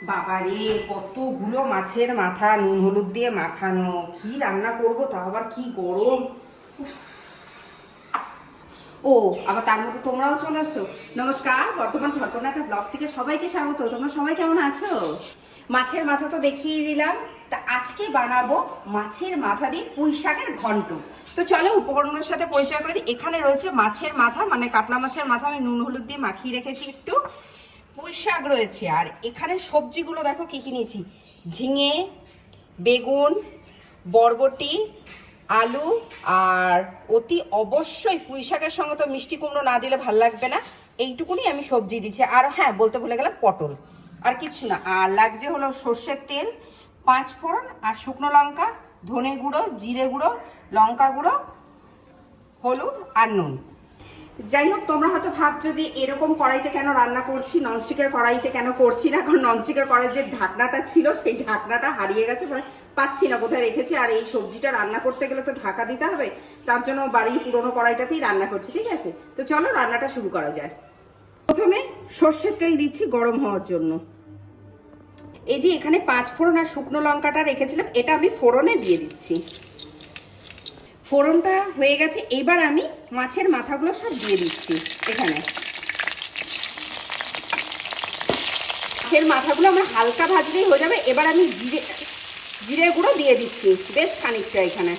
বাবারে, কতগুলো মাছের মাথা নুন হলুদ দিয়ে মাখানো। কি রান্না করব, তা আবার কি গরম। ও আবার তার মধ্যে তোমরাও চলে আসছো। নমস্কার, বর্তমান ঘটনাটা ব্লগ থেকে সবাইকে স্বাগত। তোমরা সবাই কেমন আছো? মাছের মাথা তো দেখিয়ে দিলাম। তা আজকে বানাবো মাছের মাথা দিয়ে পুঁই শাকের ঘন্ট। তো চলো উপকরণের সাথে পরিচয় করে দিই। এখানে রয়েছে মাছের মাথা, মানে কাতলা মাছের মাথা আমি নুন হলুদ দিয়ে মাখিয়ে রেখেছি একটু। পুঁই শাক রয়েছে, আর এখানে সবজিগুলো দেখো কি কি নিয়েছি। ঝিঙে, বেগুন, বরবটি, আলু, আর অতি অবশ্যই পুঁই শাকের সঙ্গে তো মিষ্টি কুমড়ো না দিলে ভাল লাগবে না, এইটুকুনি আমি সবজি দিচ্ছি। আর হ্যাঁ, বলতে ভুলে গেলাম, পটল। আর কিচ্ছু না। আর লাগছে হলো সর্ষের তেল, 5 ফোড়ন, আর শুকনো লঙ্কা, ধনে গুঁড়ো, জিরে গুঁড়ো, লঙ্কা গুঁড়ো, হলুদ আর নুন। যাই হোক, তোমরা হয়তো ভাবছো যে এরকম কড়াইতে কেন রান্না করছি, ননস্টিকের কড়াইতে কেন করছি না। কারণ ননস্টিকের কড়াইয়ের যে ঢাকনাটা ছিল সেই ঢাকনাটা হারিয়ে গেছে, মানে পাচ্ছি না কোথায় রেখেছি। আর এই সবজিটা রান্না করতে গেলে তো ঢাকা দিতে হবে, তার জন্য বাড়ির পুরোনো কড়াইটাতেই রান্না করছি। ঠিক আছে, তো চলো রান্নাটা শুরু করা যায়। প্রথমে সর্ষের তেল দিচ্ছি গরম হওয়ার জন্য। এই যে এখানে 5 ফোড়ন আর শুকনো লঙ্কাটা রেখেছিলাম, এটা আমি ফোড়নে দিয়ে দিচ্ছি। ফোড়নটা হয়ে গেছে, এবার আমি মাছের মাথাগুলো সব দিয়ে দিচ্ছি এখানে। মাছের মাথাগুলো আমার হালকা ভাজলেই হয়ে যাবে। এবার আমি জিরে গুঁড়ো দিয়ে দিচ্ছি বেশ খানিকটা এখানে।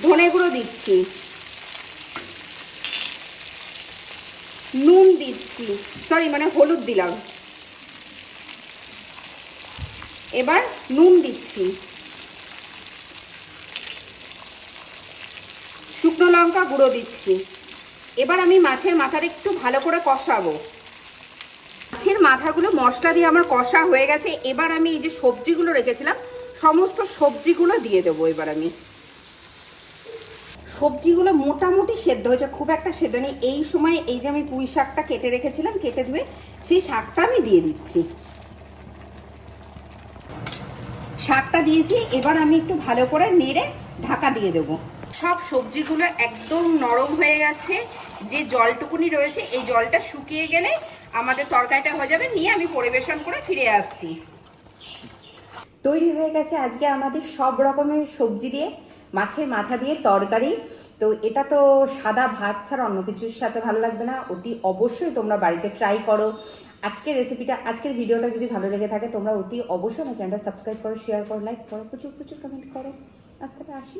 ধনে গুঁড়ো দিচ্ছি, নুন দিচ্ছি, মানে হলুদ দিলাম। এবার নুন দিচ্ছি, শুকনো লঙ্কা গুঁড়ো দিচ্ছি। এবার আমি মাছের মাথাটা একটু ভালো করে কষাবো। মাছের মাথাগুলো মশলা দিয়ে আমার কষা হয়ে গেছে। এবার আমি এই যে সবজিগুলো রেখেছিলাম, সমস্ত সবজিগুলো দিয়ে দেবো। এবার আমি সবজিগুলো মোটামুটি সেদ্ধ হয়েছে, খুব একটা সেদ্ধ নেই। এই সময় এই যে আমি পুঁই শাকটা কেটে রেখেছিলাম, কেটে ধুয়ে সেই শাকটা আমি দিয়ে দিচ্ছি। শাকটা দিয়েছি, এবার আমি একটু ভালো করে নেড়ে ঢাকা দিয়ে দেবো। সব সবজিগুলো একদম নরম হয়ে গেছে। যে জলটুকুনি রয়েছে এই জলটা শুকিয়ে গেলে আমাদের তরকারিটা হয়ে যাবে। নিয়ে আমি পরিবেশন করে ফিরে আসছি। তৈরি হয়ে গেছে আজকে আমাদের সব রকমের সবজি দিয়ে মাছের মাথা দিয়ে তরকারি। তো এটা তো সাদা ভাত ছাড়া অন্য কিছুর সাথে ভালো লাগবে না। অতি অবশ্যই তোমরা বাড়িতে ট্রাই করো আজকের রেসিপিটা। আজকের ভিডিওটা যদি ভালো লেগে থাকে তোমরা অতি অবশ্যই আমার চ্যানেলটা সাবস্ক্রাইব করো, শেয়ার করো, লাইক করো, প্রচুর প্রচুর কমেন্ট করো। আজ থেকে আসি।